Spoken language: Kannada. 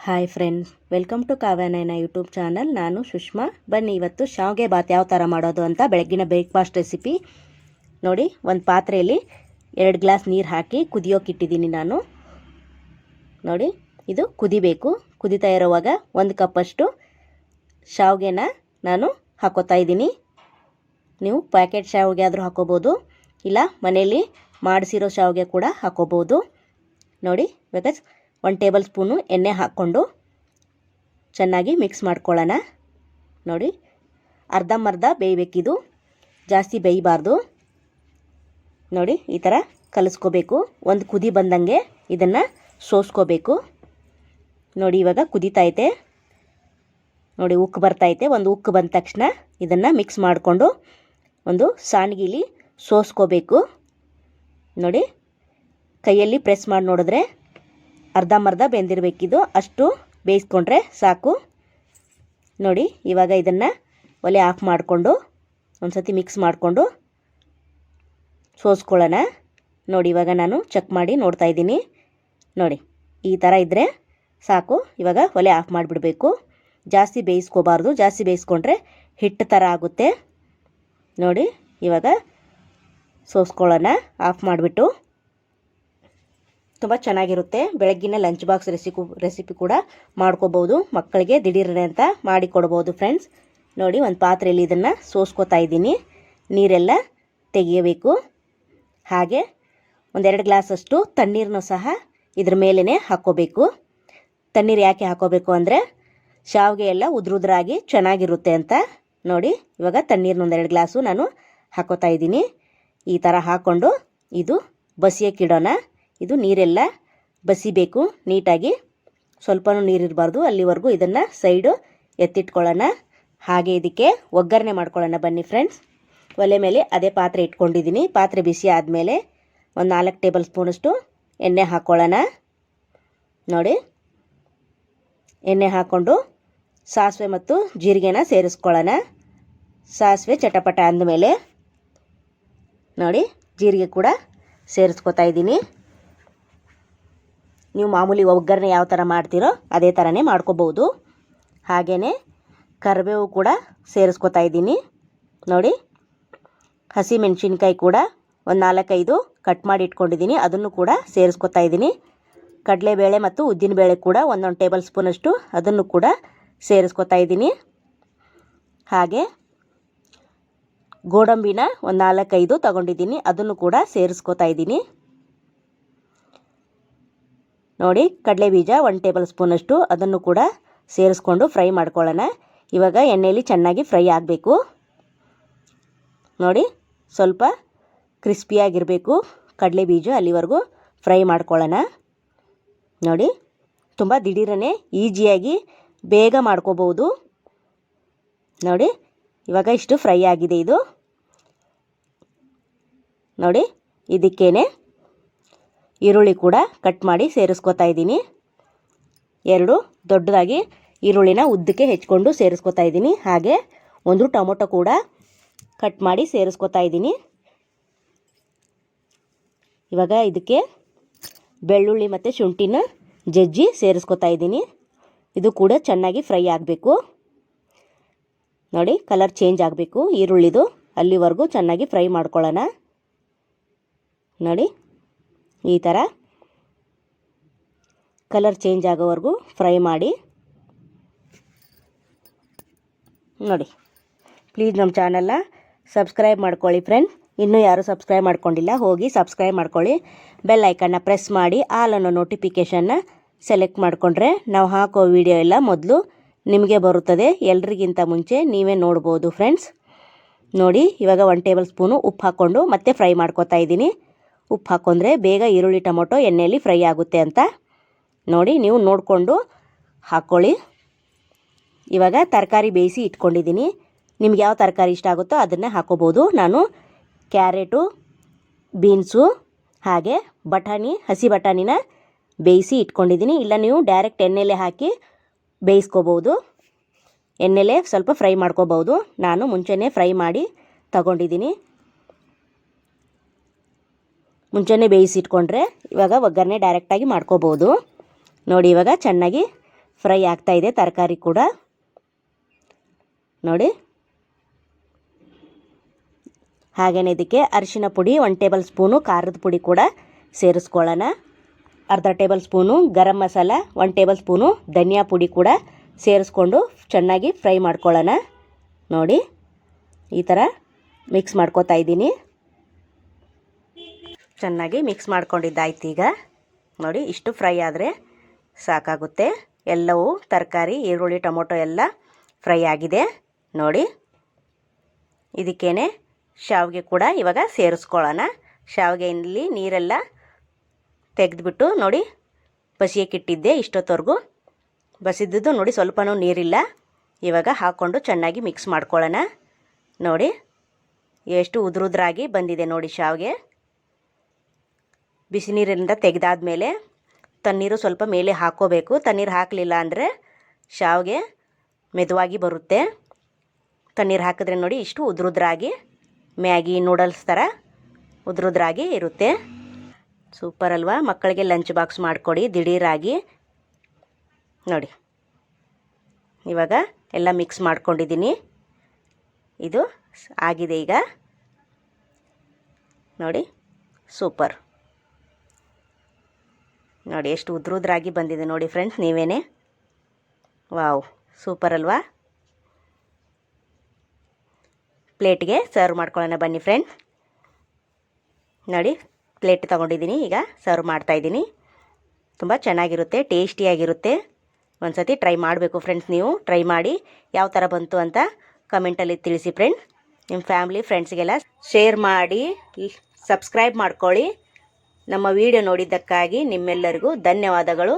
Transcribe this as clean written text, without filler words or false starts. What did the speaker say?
Hi friends, welcome to Kavyanayana YouTube channel. ನಾನು ಸುಷ್ಮಾ. ಬನ್ನಿ ಇವತ್ತು ಶಾವಿಗೆ ಬಾತ್ ಯಾವ ಥರ ಮಾಡೋದು ಅಂತ ಬೆಳಗ್ಗಿನ ಬ್ರೇಕ್ಫಾಸ್ಟ್ ರೆಸಿಪಿ ನೋಡಿ. ಒಂದು ಪಾತ್ರೆಯಲ್ಲಿ 2 ಗ್ಲಾಸ್ ನೀರು ಹಾಕಿ ಕುದಿಯೋಕ್ಕಿಟ್ಟಿದ್ದೀನಿ ನಾನು. ನೋಡಿ, ಇದು ಕುದಿಬೇಕು. ಕುದಿತಾ ಇರೋವಾಗ 1 ಕಪ್ಪಷ್ಟು ಶಾವಿಗೆನ ನಾನು ಹಾಕೋತಾ ಇದ್ದೀನಿ. ನೀವು ಪ್ಯಾಕೆಟ್ ಶಾವಿಗೆ ಆದರೂ ಹಾಕೋಬೋದು, ಇಲ್ಲ ಮನೆಯಲ್ಲಿ ಮಾಡಿಸಿರೋ ಶಾವಿಗೆ ಕೂಡ ಹಾಕೋಬೋದು. ನೋಡಿ, ಇವಾಗ 1 ಟೇಬಲ್ ಸ್ಪೂನು ಎಣ್ಣೆ ಹಾಕ್ಕೊಂಡು ಚೆನ್ನಾಗಿ ಮಿಕ್ಸ್ ಮಾಡ್ಕೊಳ್ಳೋಣ. ನೋಡಿ, ಅರ್ಧಂಬರ್ಧ ಬೇಯಬೇಕಿದು, ಜಾಸ್ತಿ ಬೇಯಬಾರ್ದು. ನೋಡಿ, ಈ ಥರ ಕಲಿಸ್ಕೋಬೇಕು. ಒಂದು ಕುದಿ ಬಂದಂಗೆ ಇದನ್ನು ಸೋಸ್ಕೋಬೇಕು. ನೋಡಿ, ಇವಾಗ ಕುದಿತೈತೆ. ನೋಡಿ, ಉಕ್ಕು ಬರ್ತೈತೆ. ಒಂದು ಉಕ್ಕು ಬಂದ ತಕ್ಷಣ ಇದನ್ನು ಮಿಕ್ಸ್ ಮಾಡಿಕೊಂಡು ಒಂದು ಸಾಣಿಗೆಲಿ ಸೋಸ್ಕೋಬೇಕು. ನೋಡಿ, ಕೈಯಲ್ಲಿ ಪ್ರೆಸ್ ಮಾಡಿ ನೋಡಿದ್ರೆ ಅರ್ಧಂಬರ್ಧ ಬೆಂದಿರಬೇಕಿದು, ಅಷ್ಟು ಬೇಯಿಸ್ಕೊಂಡ್ರೆ ಸಾಕು. ನೋಡಿ, ಇವಾಗ ಇದನ್ನು ಒಲೆ ಆಫ್ ಮಾಡಿಕೊಂಡು ಒಂದು ಸತಿ ಮಿಕ್ಸ್ ಮಾಡಿಕೊಂಡು ಸೋಸ್ಕೊಳ್ಳೋಣ. ನೋಡಿ, ಇವಾಗ ನಾನು ಚೆಕ್ ಮಾಡಿ ನೋಡ್ತಾ ಇದ್ದೀನಿ. ನೋಡಿ, ಈ ಥರ ಇದ್ದರೆ ಸಾಕು. ಇವಾಗ ಒಲೆ ಆಫ್ ಮಾಡಿಬಿಡಬೇಕು. ಜಾಸ್ತಿ ಬೇಯಿಸ್ಕೋಬಾರ್ದು, ಜಾಸ್ತಿ ಬೇಯಿಸ್ಕೊಂಡ್ರೆ ಹಿಟ್ಟು ಥರ ಆಗುತ್ತೆ. ನೋಡಿ, ಇವಾಗ ಸೋಸ್ಕೊಳ್ಳೋಣ ಆಫ್ ಮಾಡಿಬಿಟ್ಟು. ತುಂಬ ಚೆನ್ನಾಗಿರುತ್ತೆ. ಬೆಳಗ್ಗಿನ ಲಂಚ್ ಬಾಕ್ಸ್ ರೆಸಿಪಿ ಕೂಡ ಮಾಡ್ಕೋಬೋದು. ಮಕ್ಕಳಿಗೆ ದಿಢೀರನೆ ಅಂತ ಮಾಡಿಕೊಡ್ಬೋದು ಫ್ರೆಂಡ್ಸ್. ನೋಡಿ, ಒಂದು ಪಾತ್ರೆಯಲ್ಲಿ ಇದನ್ನು ಸೋಸ್ಕೋತಾ ಇದ್ದೀನಿ. ನೀರೆಲ್ಲ ತೆಗೆಯಬೇಕು. ಹಾಗೆ 1-2 ಗ್ಲಾಸಷ್ಟು ತಣ್ಣೀರನ್ನು ಸಹ ಇದ್ರ ಮೇಲೇ ಹಾಕ್ಕೋಬೇಕು. ತಣ್ಣೀರು ಯಾಕೆ ಹಾಕೋಬೇಕು ಅಂದರೆ ಶಾವಿಗೆ ಎಲ್ಲ ಉದುರಾಗಿ ಚೆನ್ನಾಗಿರುತ್ತೆ ಅಂತ. ನೋಡಿ, ಇವಾಗ ತಣ್ಣೀರನ್ನ 1-2 ಗ್ಲಾಸು ನಾನು ಹಾಕೋತಾ ಇದ್ದೀನಿ. ಈ ಥರ ಹಾಕ್ಕೊಂಡು ಇದು ಬಸಿಯೋಕ್ಕಿಡೋಣ. ಇದು ನೀರೆಲ್ಲ ಬಸಿಬೇಕು ನೀಟಾಗಿ, ಸ್ವಲ್ಪನೂ ನೀರಿರಬಾರ್ದು. ಅಲ್ಲಿವರೆಗೂ ಇದನ್ನು ಸೈಡು ಎತ್ತಿಟ್ಕೊಳ್ಳೋಣ. ಹಾಗೆ ಇದಕ್ಕೆ ಒಗ್ಗರಣೆ ಮಾಡ್ಕೊಳ್ಳೋಣ ಬನ್ನಿ ಫ್ರೆಂಡ್ಸ್. ಒಲೆ ಮೇಲೆ ಅದೇ ಪಾತ್ರೆ ಇಟ್ಕೊಂಡಿದ್ದೀನಿ. ಪಾತ್ರೆ ಬಿಸಿ ಆದಮೇಲೆ 4 ಟೇಬಲ್ ಸ್ಪೂನಷ್ಟು ಎಣ್ಣೆ ಹಾಕ್ಕೊಳ್ಳೋಣ. ನೋಡಿ, ಎಣ್ಣೆ ಹಾಕ್ಕೊಂಡು ಸಾಸಿವೆ ಮತ್ತು ಜೀರಿಗೆನ ಸೇರಿಸ್ಕೊಳ್ಳೋಣ. ಸಾಸಿವೆ ಚಟಪಟ ಅಂದಮೇಲೆ ನೋಡಿ, ಜೀರಿಗೆ ಕೂಡ ಸೇರಿಸ್ಕೊತಾ ಇದ್ದೀನಿ. ನೀವು ಮಾಮೂಲಿ ಒಗ್ಗರಣೆ ಯಾವ ಥರ ಮಾಡ್ತೀರೋ ಅದೇ ಥರನೇ ಮಾಡ್ಕೋಬೋದು. ಹಾಗೆಯೇ ಕರಿಬೇವು ಕೂಡ ಸೇರಿಸ್ಕೊತಾ ಇದ್ದೀನಿ. ನೋಡಿ, ಹಸಿ ಮೆಣಸಿನ್ಕಾಯಿ ಕೂಡ 4-5 ಕಟ್ ಮಾಡಿ ಇಟ್ಕೊಂಡಿದ್ದೀನಿ, ಅದನ್ನು ಕೂಡ ಸೇರಿಸ್ಕೊತಾ ಇದ್ದೀನಿ. ಕಡಲೆಬೇಳೆ ಮತ್ತು ಉದ್ದಿನಬೇಳೆ ಕೂಡ 1 ಟೇಬಲ್ ಸ್ಪೂನಷ್ಟು ಅದನ್ನು ಕೂಡ ಸೇರಿಸ್ಕೊತಾ ಇದ್ದೀನಿ. ಹಾಗೆ ಗೋಡಂಬಿನ 4-5 ತಗೊಂಡಿದ್ದೀನಿ, ಅದನ್ನು ಕೂಡ ಸೇರಿಸ್ಕೊತಾ ಇದ್ದೀನಿ. ನೋಡಿ, ಕಡಲೆ ಬೀಜ 1 ಟೇಬಲ್ ಸ್ಪೂನಷ್ಟು ಅದನ್ನು ಕೂಡ ಸೇರಿಸ್ಕೊಂಡು ಫ್ರೈ ಮಾಡ್ಕೊಳ್ಳೋಣ. ಇವಾಗ ಎಣ್ಣೆಯಲ್ಲಿ ಚೆನ್ನಾಗಿ ಫ್ರೈ ಆಗಬೇಕು. ನೋಡಿ, ಸ್ವಲ್ಪ ಕ್ರಿಸ್ಪಿಯಾಗಿರಬೇಕು ಕಡಲೆ ಬೀಜ, ಅಲ್ಲಿವರೆಗೂ ಫ್ರೈ ಮಾಡ್ಕೊಳ್ಳೋಣ. ನೋಡಿ, ತುಂಬ ದಿಢೀರನೆ ಈಸಿಯಾಗಿ ಬೇಗ ಮಾಡ್ಕೋಬೋದು. ನೋಡಿ, ಇವಾಗ ಇಷ್ಟು ಫ್ರೈ ಆಗಿದೆ ಇದು. ನೋಡಿ, ಇದಕ್ಕೇನೆ ಈರುಳ್ಳಿ ಕೂಡ ಕಟ್ ಮಾಡಿ ಸೇರಿಸ್ಕೊತಾ ಇದ್ದೀನಿ. 2 ದೊಡ್ಡದಾಗಿ ಈರುಳ್ಳಿನ ಉದ್ದಕ್ಕೆ ಹೆಚ್ಕೊಂಡು ಸೇರಿಸ್ಕೊತಾ ಇದ್ದೀನಿ. ಹಾಗೆ 1 ಟೊಮೊಟೊ ಕೂಡ ಕಟ್ ಮಾಡಿ ಸೇರಿಸ್ಕೊತಾ ಇದ್ದೀನಿ. ಇವಾಗ ಇದಕ್ಕೆ ಬೆಳ್ಳುಳ್ಳಿ ಮತ್ತು ಶುಂಠಿನ ಜಜ್ಜಿ ಸೇರಿಸ್ಕೊತಾ ಇದ್ದೀನಿ. ಇದು ಕೂಡ ಚೆನ್ನಾಗಿ ಫ್ರೈ ಆಗಬೇಕು. ನೋಡಿ, ಕಲರ್ ಚೇಂಜ್ ಆಗಬೇಕು ಈರುಳ್ಳಿದು, ಅಲ್ಲಿವರೆಗೂ ಚೆನ್ನಾಗಿ ಫ್ರೈ ಮಾಡ್ಕೊಳ್ಳೋಣ. ನೋಡಿ, ಈ ಥರ ಕಲರ್ ಚೇಂಜ್ ಆಗೋವರೆಗೂ ಫ್ರೈ ಮಾಡಿ. ನೋಡಿ, ಪ್ಲೀಸ್ ನಮ್ಮ ಚಾನಲ್ನ ಸಬ್ಸ್ಕ್ರೈಬ್ ಮಾಡ್ಕೊಳ್ಳಿ ಫ್ರೆಂಡ್ಸ್. ಇನ್ನೂ ಯಾರು ಸಬ್ಸ್ಕ್ರೈಬ್ ಮಾಡ್ಕೊಂಡಿಲ್ಲ, ಹೋಗಿ ಸಬ್ಸ್ಕ್ರೈಬ್ ಮಾಡ್ಕೊಳ್ಳಿ. ಬೆಲ್ ಐಕನ್ನ ಪ್ರೆಸ್ ಮಾಡಿ ಆಲ್ ಅನ್ನೋ ನೋಟಿಫಿಕೇಷನ್ನ ಸೆಲೆಕ್ಟ್ ಮಾಡಿಕೊಂಡ್ರೆ ನಾವು ಹಾಕೋ ವಿಡಿಯೋ ಎಲ್ಲ ಮೊದಲು ನಿಮಗೆ ಬರುತ್ತದೆ. ಎಲ್ರಿಗಿಂತ ಮುಂಚೆ ನೀವೇ ನೋಡ್ಬೋದು ಫ್ರೆಂಡ್ಸ್. ನೋಡಿ, ಇವಾಗ 1 ಟೇಬಲ್ ಸ್ಪೂನು ಉಪ್ಪು ಹಾಕ್ಕೊಂಡು ಮತ್ತೆ ಫ್ರೈ ಮಾಡ್ಕೊತಾ ಇದ್ದೀನಿ. ಉಪ್ಪು ಹಾಕ್ಕೊಂಡ್ರೆ ಬೇಗ ಈರುಳ್ಳಿ ಟೊಮೊಟೊ ಎಣ್ಣೆಯಲ್ಲಿ ಫ್ರೈ ಆಗುತ್ತೆ ಅಂತ. ನೋಡಿ, ನೀವು ನೋಡಿಕೊಂಡು ಹಾಕ್ಕೊಳ್ಳಿ. ಇವಾಗ ತರಕಾರಿ ಬೇಯಿಸಿ ಇಟ್ಕೊಂಡಿದ್ದೀನಿ. ನಿಮ್ಗೆ ಯಾವ ತರಕಾರಿ ಇಷ್ಟ ಆಗುತ್ತೋ ಅದನ್ನು ಹಾಕೋಬೋದು. ನಾನು ಕ್ಯಾರೆಟು, ಬೀನ್ಸು ಹಾಗೆ ಬಟಾಣಿ, ಹಸಿ ಬಟಾಣಿನ ಬೇಯಿಸಿ ಇಟ್ಕೊಂಡಿದ್ದೀನಿ. ಇಲ್ಲ ನೀವು ಡೈರೆಕ್ಟ್ ಎಣ್ಣೆಲೆ ಹಾಕಿ ಬೇಯಿಸ್ಕೋಬೋದು, ಎಣ್ಣೆಲೆ ಸ್ವಲ್ಪ ಫ್ರೈ ಮಾಡ್ಕೋಬೋದು. ನಾನು ಮುಂಚೆನೇ ಫ್ರೈ ಮಾಡಿ ತಗೊಂಡಿದ್ದೀನಿ. ಮುಂಚೆನೇ ಬೇಯಿಸಿಟ್ಕೊಂಡ್ರೆ ಇವಾಗ ಒಗ್ಗರಣೆ ಡೈರೆಕ್ಟಾಗಿ ಮಾಡ್ಕೋಬೋದು. ನೋಡಿ, ಇವಾಗ ಚೆನ್ನಾಗಿ ಫ್ರೈ ಆಗ್ತಾಯಿದೆ ತರಕಾರಿ ಕೂಡ ನೋಡಿ. ಹಾಗೆಯೇ ಇದಕ್ಕೆ ಅರಿಶಿನ ಪುಡಿ 1 ಟೇಬಲ್ ಸ್ಪೂನು, ಖಾರದ ಪುಡಿ ಕೂಡ ಸೇರಿಸ್ಕೊಳ್ಳೋಣ. ಅರ್ಧ table spoon garam masala, 1 table spoon ಧನಿಯಾ ಪುಡಿ ಕೂಡ ಸೇರಿಸ್ಕೊಂಡು ಚೆನ್ನಾಗಿ ಫ್ರೈ ಮಾಡ್ಕೊಳ್ಳೋಣ. ನೋಡಿ ಈ ಥರ ಮಿಕ್ಸ್ ಮಾಡ್ಕೋತಾ ಇದ್ದೀನಿ. ಚೆನ್ನಾಗಿ ಮಿಕ್ಸ್ ಮಾಡ್ಕೊಂಡಿದ್ದಾಯ್ತು. ಈಗ ನೋಡಿ ಇಷ್ಟು ಫ್ರೈ ಆದರೆ ಸಾಕಾಗುತ್ತೆ. ಎಲ್ಲವೂ ತರಕಾರಿ, ಈರುಳ್ಳಿ, ಟೊಮೊಟೊ ಎಲ್ಲ ಫ್ರೈ ಆಗಿದೆ ನೋಡಿ. ಇದಕ್ಕೇನೆ ಶಾವಿಗೆ ಕೂಡ ಇವಾಗ ಸೇರಿಸ್ಕೊಳ್ಳೋಣ. ಶಾವಿಗೆಯಲ್ಲಿ ನೀರೆಲ್ಲ ತೆಗೆದುಬಿಟ್ಟು ನೋಡಿ ಬಸಿಯಕ್ಕಿಟ್ಟಿದ್ದೆ. ಇಷ್ಟೊತ್ತವರೆಗೂ ಬಸಿದ್ದು ನೋಡಿ, ಸ್ವಲ್ಪನೂ ನೀರಿಲ್ಲ. ಇವಾಗ ಹಾಕ್ಕೊಂಡು ಚೆನ್ನಾಗಿ ಮಿಕ್ಸ್ ಮಾಡ್ಕೊಳ್ಳೋಣ. ನೋಡಿ ಎಷ್ಟು ಉದುರಾಗಿ ಬಂದಿದೆ ನೋಡಿ ಶಾವಿಗೆ. ಬಿಸಿ ನೀರಿನಿಂದ ತೆಗೆದಾದ್ಮೇಲೆ ತಣ್ಣೀರು ಸ್ವಲ್ಪ ಮೇಲೆ ಹಾಕ್ಕೋಬೇಕು. ತಣ್ಣೀರು ಹಾಕಲಿಲ್ಲ ಅಂದರೆ ಶಾವಿಗೆ ಮೆದುವಾಗಿ ಬರುತ್ತೆ. ತಣ್ಣೀರು ಹಾಕಿದ್ರೆ ನೋಡಿ ಇಷ್ಟು ಉದುರಾಗಿ ಮ್ಯಾಗಿ ನೂಡಲ್ಸ್ ಥರ ಉದುರಾಗಿ ಇರುತ್ತೆ. ಸೂಪರ್ ಅಲ್ವಾ? ಮಕ್ಕಳಿಗೆ ಲಂಚ್ ಬಾಕ್ಸ್ ಮಾಡಿಕೊಡಿ ದಿಢೀರಾಗಿ. ನೋಡಿ ಇವಾಗ ಎಲ್ಲ ಮಿಕ್ಸ್ ಮಾಡ್ಕೊಂಡಿದ್ದೀನಿ. ಇದು ಆಗಿದೆ ಈಗ ನೋಡಿ. ಸೂಪರ್ ನೋಡಿ ಎಷ್ಟು ಉದುರಾಗಿ ಬಂದಿದೆ ನೋಡಿ ಫ್ರೆಂಡ್ಸ್, ನೀವೇನೆ. ವಾವ್, ಸೂಪರ್ ಅಲ್ವಾ? ಪ್ಲೇಟ್ಗೆ ಸರ್ವ್ ಮಾಡ್ಕೊಳ್ಳೋಣ ಬನ್ನಿ ಫ್ರೆಂಡ್ಸ್. ನೋಡಿ ಪ್ಲೇಟ್ ತೊಗೊಂಡಿದ್ದೀನಿ, ಈಗ ಸರ್ವ್ ಮಾಡ್ತಾಯಿದ್ದೀನಿ. ತುಂಬ ಚೆನ್ನಾಗಿರುತ್ತೆ, ಟೇಸ್ಟಿಯಾಗಿರುತ್ತೆ. ಒಂದು ಸತಿ ಟ್ರೈ ಮಾಡಬೇಕು ಫ್ರೆಂಡ್ಸ್. ನೀವು ಟ್ರೈ ಮಾಡಿ ಯಾವ ಥರ ಬಂತು ಅಂತ ಕಮೆಂಟಲ್ಲಿ ತಿಳಿಸಿ ಫ್ರೆಂಡ್ಸ್. ನಿಮ್ಮ ಫ್ಯಾಮಿಲಿ ಫ್ರೆಂಡ್ಸ್ಗೆಲ್ಲ ಶೇರ್ ಮಾಡಿ, ಸಬ್ಸ್ಕ್ರೈಬ್ ಮಾಡ್ಕೊಳ್ಳಿ. ನಮ್ಮ ವಿಡಿಯೋ ನೋಡಿದ್ದಕ್ಕಾಗಿ ನಿಮ್ಮೆಲ್ಲರಿಗೂ ಧನ್ಯವಾದಗಳು.